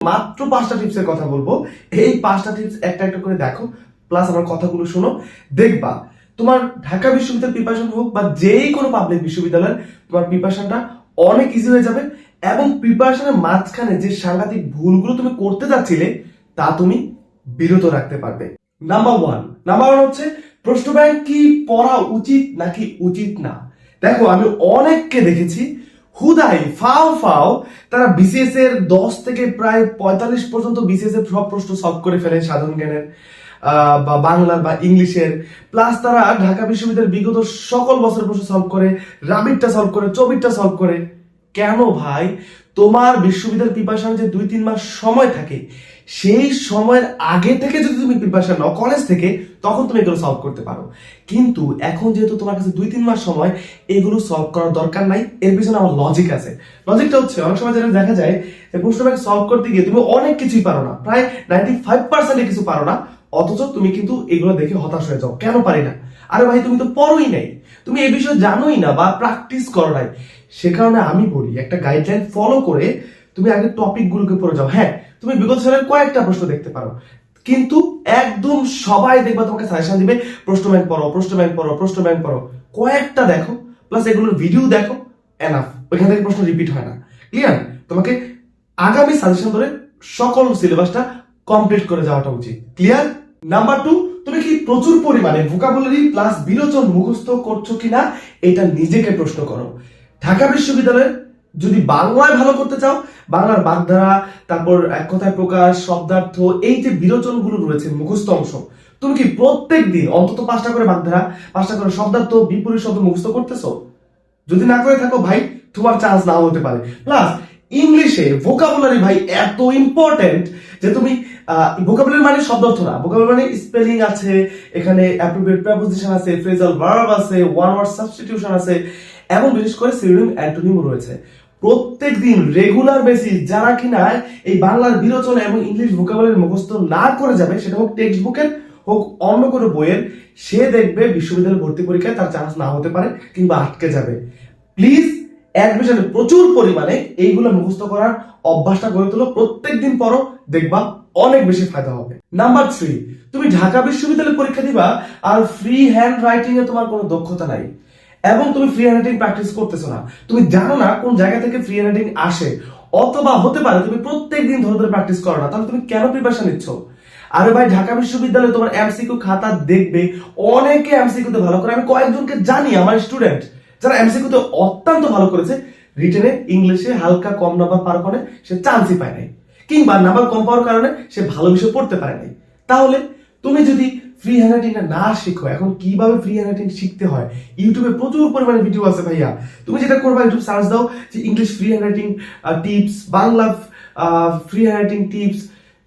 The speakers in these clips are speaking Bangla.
মাত্র 5টা টিপসের কথা বলবো। এই 5টা টিপস একটা একটা করে দেখো, প্লাস আমার কথাগুলো শোনো, দেখবা তোমার ঢাকা বিশ্ববিদ্যালয় প্রিপারেশন হোক বা যেই কোনো পাবলিক বিশ্ববিদ্যালয়ের তোমার প্রিপারেশনটা অনেক ইজি হয়ে যাবে, এবং প্রিপারেশনের মাঝখানে যে সাংঘাতিক ভুলগুলো তুমি করতে যাচ্ছিলে তা তুমি বিরত রাখতে পারবে। নাম্বার ওয়ান হচ্ছে প্রশ্ন ব্যাংক কি পড়া উচিত নাকি উচিত না। দেখো, আমি অনেককে দেখেছি হুদাই ফাও ফাও তারা বিসিএস এর 10 থেকে প্রায় 45 পর্যন্ত বিসিএস এর সব প্রশ্ন সলভ করে ফেলে, সাধারণ জ্ঞানের বা বাংলার বা ইংলিশের। প্লাস তারা ঢাকা বিশ্ববিদ্যালয়ের বিগত সকল বছরের প্রশ্ন সলভ করে, রাবিটটা সলভ করে, চবিটটা সলভ করে। কেন ভাই? তোমার বিশ্ববিদ্যালয় প্রিপারেশন যে 2-3 মাস সময় থাকে, সেই সময়ের আগে থেকে যদি তুমি প্রিপারেশন নাও কলেজ থেকে, তখন তুমি এগুলো সলভ করতে পারো। কিন্তু এখন যেহেতু তোমার কাছে 2-3 মাস সময়, এগুলো সলভ করার দরকার নাই। এর পিছনে আমার লজিক আছে। লজিকটা হচ্ছে, অনেক সময় যেটা দেখা যায় যে প্রশ্ন ব্যাংক সলভ করতে গিয়ে তুমি অনেক কিছুই পারো না, প্রায় 95% কিছু পারো না, অথচ তুমি কিন্তু এগুলো দেখে হতাশ হয়ে যাও, কেন পারি না। আরে ভাই, তুমি তো পড়োই নাই, তুমি এই বিষয়ে জানোই না বা প্র্যাকটিস করো নাই। সে কারণে আমি বলি, একটা গাইডলাইন ফলো করে তুমি আগে টপিক গুলোকে পড়ে যাও। হ্যাঁ, তুমি বিগত সালের কয়েকটা প্রশ্ন দেখতে পারো, কিন্তু একদম সবাই দেখবা তোমাকে সাজেশন দিবে প্রশ্ন ব্যাংক পড়ো, প্রশ্ন ব্যাংক পড়ো, প্রশ্ন ব্যাংক পড়ো। কয়েকটা দেখো, প্লাস এগুলোর ভিডিও দেখো, এনাফ। ওইখান থেকে প্রশ্ন রিপিট হয় না। ক্লিয়ার? তোমাকে আগামী সাজেশন ধরে সকল সিলেবাসটা কমপ্লিট করে যাওয়াটা উচিত। ক্লিয়ার? নাম্বার 2, তুমি কি প্রচুর পরিমাণে ভোকাবুলারি প্লাস বিলোচন মুখস্থ করছো কিনা, এটা নিজেকে প্রশ্ন করো। ঢাকা বিশ্ববিদ্যালয়ে যদি বাংলায় ভালো করতে চাও, বাংলার বাগধারা, তারপর এক কথায় প্রকাশ, শব্দার্থ, এই যে বিলোচনগুলো রয়েছে মুখস্থ অংশ, তুমি কি প্রত্যেক দিন অন্তত 5টা করে বাগধারা, 5টা করে শব্দার্থ, বিপরীত শব্দ মুখস্থ করতেছো? যদি না করে থাকো ভাই, তোমার চান্স নাও হতে পারে। প্লাস ইংলিশে ভোকাবুলারি ভাই এত ইম্পর্টেন্ট যে তুমি ভোকাবুলারি মানে শব্দার্থ না, ভোকাবুলারি মানে স্পেলিং আছে, এখানে অ্যাপ্রোপ্রিয়েট প্রিপোজিশন আছে, ফ্রেজাল ভার্ব আছে, ওয়ান ওয়ার্ড সাবস্টিটিউশন আছে, এবং বিশেষ করে সিনোনিম অ্যান্টোনিম রয়েছে। প্রত্যেক দিন রেগুলার বেসিস যারা কিনা এই বাংলার বিরোচন এবং ইংলিশ ভোকাবুলারি মুখস্থ না করে যাবে, সেটা হোক টেক্সট বুকের হোক অন্য কোনো বইয়ের, সে দেখবে বিশ্ববিদ্যালয় ভর্তি পরীক্ষায় তার চান্স না হতে পারে কিংবা আটকে যাবে। প্লিজ অ্যাডমিশনে প্রচুর পরিমাণে এইগুলো মুখস্থ করার অভ্যাসটা গড়ে তোলো, প্রত্যেকদিন পড়ো, দেখবা অনেক বেশি ফায়দা হবে। নাম্বার 3, তুমি ঢাকা বিশ্ববিদ্যালয়ে পরীক্ষা দিবা আর ফ্রি হ্যান্ড রাইটিং এ তোমার কোনো দক্ষতা নাই, এবং তুমি ফ্রি হ্যান্ড রাইটিং প্র্যাকটিস করতেছো না, তুমি জানো না কোন জায়গা থেকে ফ্রি হ্যান্ড রাইটিং আসে, অথবা হতে পারে তুমি প্রত্যেকদিন ধরে ধরে প্র্যাকটিস করো না, তাহলে তুমি কেন প্রিপারেশন নিচ্ছ? আরে ভাই, ঢাকা বিশ্ববিদ্যালয়ে তোমার এমসিকিউ খাতা দেখবে, অনেকে এমসিকিউ তে ভালো করে। আমি কয়েকজনকে জানি, আমার স্টুডেন্ট, যারা এমসিকিউ তে অত্যন্ত ভালো করেছে, রিটেনে ইংলিশে হালকা কম নাম্বার পাওয়ার কারণে সে চান্সই পায় নাই, কিংবা নাম্বার কম পাওয়ার কারণে সে ভালো বিষয় পড়তে পারে নাই। তাহলে তুমি যদি ফ্রি হ্যান্ড রাইটিংটা না শিখো, এখন কিভাবে ফ্রি হ্যান্ড রাইটিং শিখতে হয়, ইউটিউবে প্রচুর পরিমাণে ভিডিও আছে ভাইয়া। তুমি যেটা করবা, ইউটিউব সার্চ দাও যে English free hand writing tips, Bangla free hand writing tips.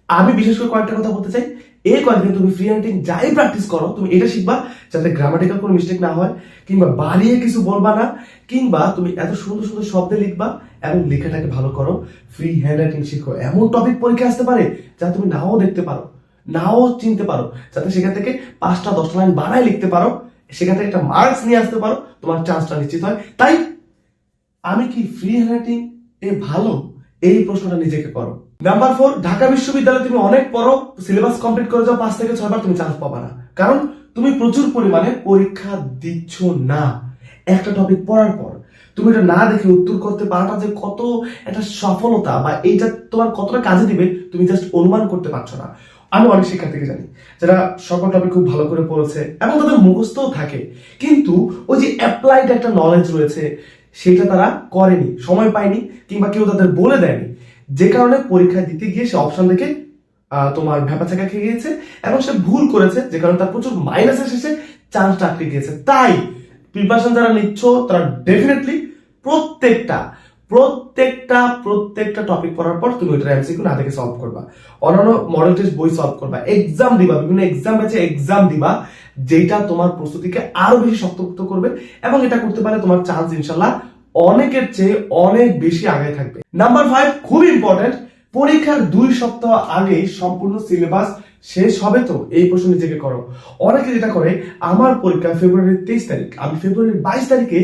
আমি বিশেষ করে কয়েকটা কথা বলতে চাই। এই কয়েকদিন তুমি ফ্রি হ্যান্ড রাইটিং যাই প্র্যাকটিস করো, তুমি এটা শিখবা যাতে গ্রামাটিক্যাল কোনো মিস্টেক না হয়, কিংবা বাড়িয়ে কিছু বলবা না, কিংবা তুমি এত সুন্দর সুন্দর শব্দে লিখবা এবং লেখাটাকে ভালো করো। ফ্রি হ্যান্ড রাইটিং শিখো, এমন টপিক পরীক্ষা আসতে পারে যা তুমি নাও দেখতে পারো, নাও চিনতে পারো, যাতে সেখান থেকে 5টা-10টা লাইন বানায় লিখতে পারো, সেখান থেকে একটা মার্কস নিয়ে আসতে পারো, তোমার চান্সটা নিশ্চিত হয়। তাই আমি কি ফ্রি হ্যান্ড রাইটিং এ ভালো, এই প্রশ্নটা নিজেকে করো। নাম্বার 4, ঢাকা বিশ্ববিদ্যালয়ে তুমি অনেক পড়ো, সিলেবাস কমপ্লিট করে যাও, 5 থেকে 6 বার তুমি চান্স পাবা না, কারণ তুমি প্রচুর পরিমাণে পরীক্ষা দিচ্ছ না। একটা টপিক পড়ার পর তুমি এটা না দেখে উত্তর করতে পারাটা যে কত একটা সফলতা, বা এইটা তোমার কতটা কাজে দিবে, তুমি জাস্ট অনুমান করতে পারছো না। আমি অনেক শিক্ষার্থীকে জানি যারা সকল টপিক খুব ভালো করে পড়েছে এবং তাদের মুখস্থও থাকে, কিন্তু ওই যে অ্যাপ্লাইড একটা নলেজ রয়েছে, সেটা তারা করেনি, সময় পায়নি, কিংবা কেউ তাদের বলে দেয়নি, যে কারণে পরীক্ষা দিতে গিয়ে সে অপশন দেখে তোমার ভ্যাপাচাকা খেয়ে গিয়েছে এবং সে ভুল করেছে, যে কারণে তার প্রচুর মাইনাসে শেষে চান্সটা আটকে গিয়েছে। তাই প্রিপারেশন যারা নিচ্ছ, তারা ডেফিনেটলি প্রত্যেকটা প্রত্যেকটা প্রত্যেকটা টপিক পড়ার পর তুমি ওইটা এমসিকিউ না দেখে সলভ করবা, অন্যান্য মডেল টেস্ট বই সলভ করবা, এক্সাম দিবা, বিভিন্ন এক্সাম ব্যাচে এক্সাম দিবা, যেটা তোমার প্রস্তুতিকে আরো বেশি শক্তপোক্ত করবে, এবং এটা করতে পারলে তোমার চান্স ইনশাল্লাহ অনেকের চেয়ে অনেক বেশি আগে থাকবে। নাম্বার 5, খুব ইম্পর্টেন্ট, পরীক্ষার 2 সপ্তাহ আগে সম্পূর্ণ সিলেবাস শেষ হবে তো, এই প্রশ্ন নিজেকে করো। অনেকে যেটা করে, আমার পরীক্ষা ফেব্রুয়ারির 23 তারিখ, আমি ফেব্রুয়ারির 22 তারিখে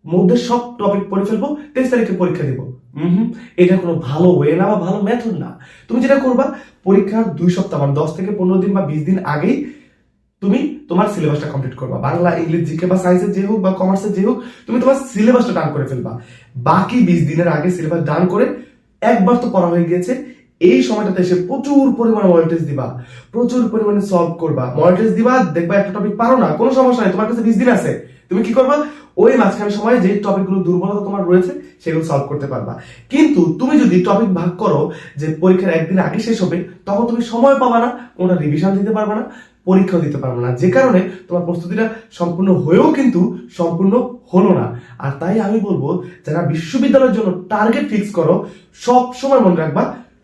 মধ্যে সব টপিক পড়ে ফেলবো, 23 তারিখে পরীক্ষা দিব। হুম, এটা কোনো ভালো ওয়ে না বা ভালো মেথড না। তুমি যেটা করবা, পরীক্ষার 2 সপ্তাহ মানে 10 থেকে 15 দিন বা 20 দিন আগেই তুমি তোমার সিলেবাসটা কমপ্লিট করবা। বাংলা, ইংলিশ, জিকে বা সায়েন্সের যে হোক বা কমার্সের যে হোক, তুমি তোমার সিলেবাসটা ডান করে ফেলবা। বাকি 20 দিনের আগে সিলেবাস ডান করে, একবার তো পড়া হয়ে গিয়েছে, এই সময়টাতে এসে প্রচুর পরিমাণে মডেল টেস্ট দিবা, প্রচুর পরিমাণে সলভ করবা, মডেল টেস্ট দিবা। দেখবা একটা টপিক পারো না, কোনো সমস্যা নাই, তোমার কাছে 20 দিন আছে। তুমি কি করবা, ওই মাঝখানে সময় যে টপিকগুলো দুর্বলতা তোমার রয়েছে সেগুলো সলভ করতে পারবা। কিন্তু তুমি যদি টপিক ভাগ করো যে পরীক্ষার একদিন আগে শেষ হবে, তখন তুমি সময় পাবা না, কোনটা রিভিশন দিতে পারবা না, পরীক্ষাও দিতে পারবো না, যে কারণে তোমার প্রস্তুতিটা সম্পূর্ণ হয়েও কিন্তু সম্পূর্ণ হলো না। আর তাই আমি বলবো, যারা বিশ্ববিদ্যালয়ের জন্য টার্গেট ফিক্স করো, সব সময় মনে রাখবা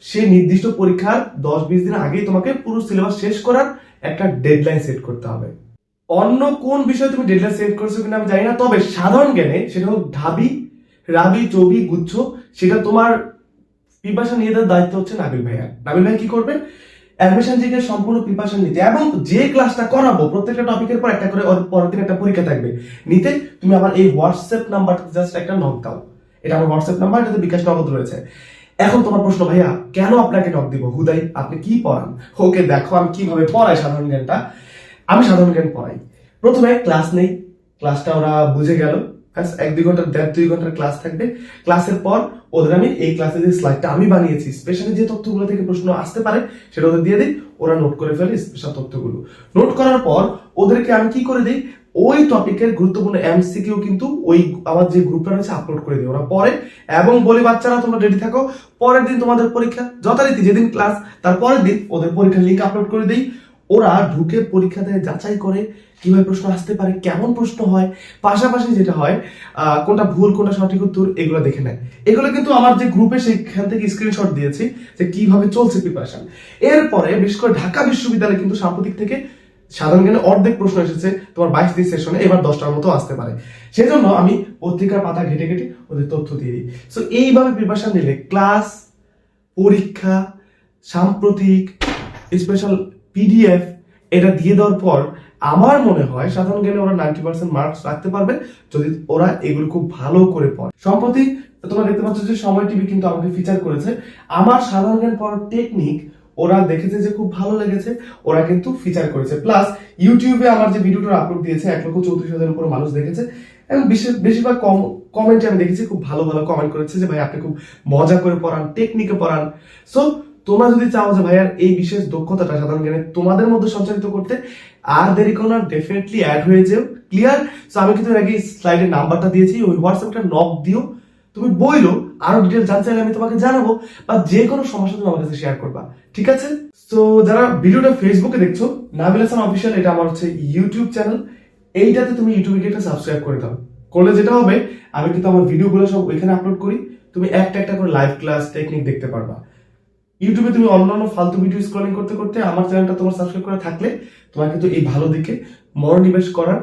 সেই নির্দিষ্ট পরীক্ষার 10-20 দিন আগেই তোমাকে পুরো সিলেবাস শেষ করার একটা ডেডলাইন সেট করতে হবে। অন্য কোন বিষয়ে তুমি ডেডলাইন সেট করছো কিনা আমি জানি না, তবে সাধারণ জ্ঞানে সেটা হোক ঢাবি, রাবি, চবি, গুচ্ছ, সেটা তোমার প্রিপারেশন নিয়ে দেওয়ার দায়িত্ব হচ্ছে নাবিল ভাইয়া। নাবিল ভাই কি করবে, অ্যাডমিশন থেকে সম্পূর্ণ প্রিপারেশন নিতে, এবং যে ক্লাসটা করাবো প্রত্যেকটা টপিকের পর একটা করে, ওর পরের দিন একটা পরীক্ষা থাকবে, নিতে তুমি আমার এই হোয়াটসঅ্যাপ নাম্বারটাতে জাস্ট একটা নক দাও। এটা আমার হোয়াটসঅ্যাপ নাম্বার, এটাতে বিকাশ নগদ রয়েছে। এখন তোমার প্রশ্ন, ভাইয়া কেন আপনাকে নক দিব, হুদাই আপনি কি পড়ান? ওকে, দেখো আমি কিভাবে পড়াই সাধারণ জ্ঞানটা। আমি সাধারণ জ্ঞান পড়াই, প্রথমে ক্লাস নেই, ক্লাসটা ওরা বুঝে গেল, 1-2 ঘন্টা, 1.5-2 ঘন্টার ক্লাস থাকবে। ক্লাসের পর ওদের আমি এই ক্লাসে যে স্লাইডটা আমি বানিয়েছি, স্পেশালি যে তথ্যগুলো থেকে প্রশ্ন আসতে পারে সেটা ওদের দিয়ে দিই, ওরা নোট করে ফেলে স্পেশাল তথ্যগুলো। নোট করার পর ওদেরকে আমি কি করে দিই, ওই টপিকের গুরুত্বপূর্ণ এমসিকিউ কিন্তু ওই আমার যে গ্রুপটা রয়েছে আপলোড করে দিই, ওরা পড়ে এবং বলি বাচ্চারা তোমরা রেডি থাকো, পরের দিন তোমাদের পরীক্ষা, যথারীতি যেদিন ক্লাস তার পরের দিন ওদের পরীক্ষার লিঙ্ক আপলোড করে দিই। ওরা ঢুকে পরীক্ষা দেয়, যাচাই করে কিভাবে প্রশ্ন আসতে পারে, কেমন প্রশ্ন হয়, পাশাপাশি যেটা হয় কোনটা ভুল কোনটা সঠিক উত্তর এগুলো দেখে নেয়। এগুলো কিন্তু আমার যে গ্রুপে সেখান থেকে স্ক্রিনশট দিয়েছি যে কিভাবে চলছে প্রিপারেশন। এরপরে বিশেষ করে ঢাকা বিশ্ববিদ্যালয়ে কিন্তু সাম্প্রতিক থেকে সাধারণ জ্ঞানে অর্ধেক প্রশ্ন এসেছে তোমার 22 দিন সেশনে, এবার 10টার মতো আসতে পারে। সেজন্য আমি পত্রিকার পাতা ঘেটে ঘেটে ওদের তথ্য দিয়ে দিই। সো এইভাবে প্রিপারেশন নিলে ক্লাস, পরীক্ষা, সাম্প্রতিক, স্পেশাল পিডিএফ এটা দিয়ে দেওয়ার পর আমার মনে হয় সাধারণ জ্ঞানে ওরা 90% মার্কস রাখতে পারবে, যদি ওরা এগুলো খুব ভালো করে পড়ে। সম্প্রতি তোমরা দেখতে পাচ্ছ যে সময় টিভি কিন্তু আমাকে ফিচার করেছে, আমার সাধারণ জ্ঞান পড়ার টেকনিক ওরা দেখেছে যে খুব ভালো লেগেছে, ওরা কিন্তু ফিচার করেছে। প্লাস ইউটিউবে আমার যে ভিডিওটা আপলোড দিয়েছে 1,34,000 উপর মানুষ দেখেছে, এবং বেশিরভাগ কমেন্টে আমি দেখেছি খুব ভালো ভালো কমেন্ট করেছে যে ভাই আপনি খুব মজা করে পড়ান, টেকনিকে পড়ান। সো তোমরা যদি চাও যে ভাইয়ার এই বিশেষ দক্ষতাটা সাধারণ জ্ঞানে তোমাদের মধ্যে সঞ্চারিত করতে, আর দেরি করো না, ডেফিনেটলি অ্যাড হয়ে যাও। ক্লিয়ার? সো আমি কিন্তু আগে স্লাইডের নাম্বারটা দিয়েছি, ওই হোয়াটসঅ্যাপটা নক দিও, তুমি বইলো আরো ডিটেল জানতে চাইলে আমি তোমাকে জানাবো, বা যে কোনো সমস্যা তুমি আমার কাছে শেয়ার করবা, ঠিক আছে? তো যারা ভিডিওটা ফেসবুকে দেখছো, নাবিল হাসান অফিসিয়াল, এটা আমার হচ্ছে ইউটিউব চ্যানেল, এইটাতে তুমি ইউটিউবে গিয়ে একটা সাবস্ক্রাইব করে দাও। করলে যেটা হবে, আমি কিন্তু আমার ভিডিওগুলো সব ওইখানে আপলোড করি, তুমি একটা একটা করে লাইভ ক্লাস টেকনিক দেখতে পারবা। ইউটিউবে তুমি অন্যান্য ফালতু ভিডিও স্ক্রলিং করতে করতে আমার চ্যানেলটা তোমার সাবস্ক্রাইব করা থাকলে তোমার কিন্তু এই ভালো দিকে মনোনিবেশ করার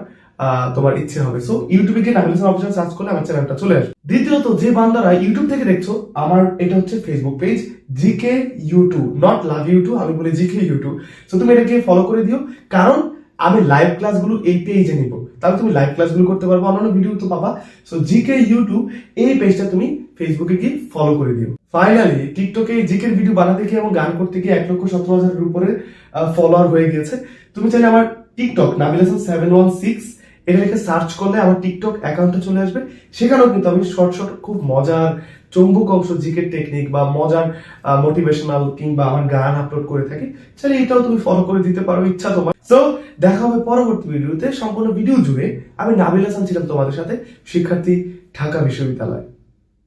তোমার ইচ্ছে হবে। সো ইউটিউবে গিয়ে নাবিল হাসান অফিসিয়াল সার্চ করলে আমার চ্যানেলটা চলে আসবে। দ্বিতীয়ত, যে বান্দারা ইউটিউব থেকে দেখছো, আমার এটা হচ্ছে Facebook page GK YouTube, not love YouTube, আমি বলি জিকে ইউটিউব। সো তুমি এটাকে ফলো করে দিও, কারণ আমি লাইভ ক্লাসগুলো এই পেজে নিব, তাহলে তুমি লাইভ ক্লাসগুলো করতে পারবো, অন্যান্য ভিডিও তো পাবা। সো জিকে ইউটিউব এই পেজটা তুমি ফেসবুকে গিয়ে ফলো করে দিও। ফাইনালি টিকটকে জিকের ভিডিও বানাতে গিয়ে এবং গান করতে গিয়ে 1,17,000 উপরে ফলোয়ার হয়ে গেছে। তুমি চাইলে আমার টিকটক নাবিল হাসান 716 এটা লিখে সার্চ করলে আমার টিকটক অ্যাকাউন্টে চলে আসবে। সেখানেও কিন্তু আমি শর্ট শর্ট খুব মজার চম্বুক অংশ জিকের টেকনিক বা মজার মোটিভেশনাল কিংবা আমার গান আপলোড করে থাকি, চাইলে এটাও তুমি ফলো করে দিতে পারো, ইচ্ছা তোমার। সো দেখা হবে পরবর্তী ভিডিওতে। সম্পূর্ণ ভিডিও জুড়ে আমি নাবিল হাসান ছিলাম তোমাদের সাথে, শিক্ষার্থী, ঢাকা বিশ্ববিদ্যালয়।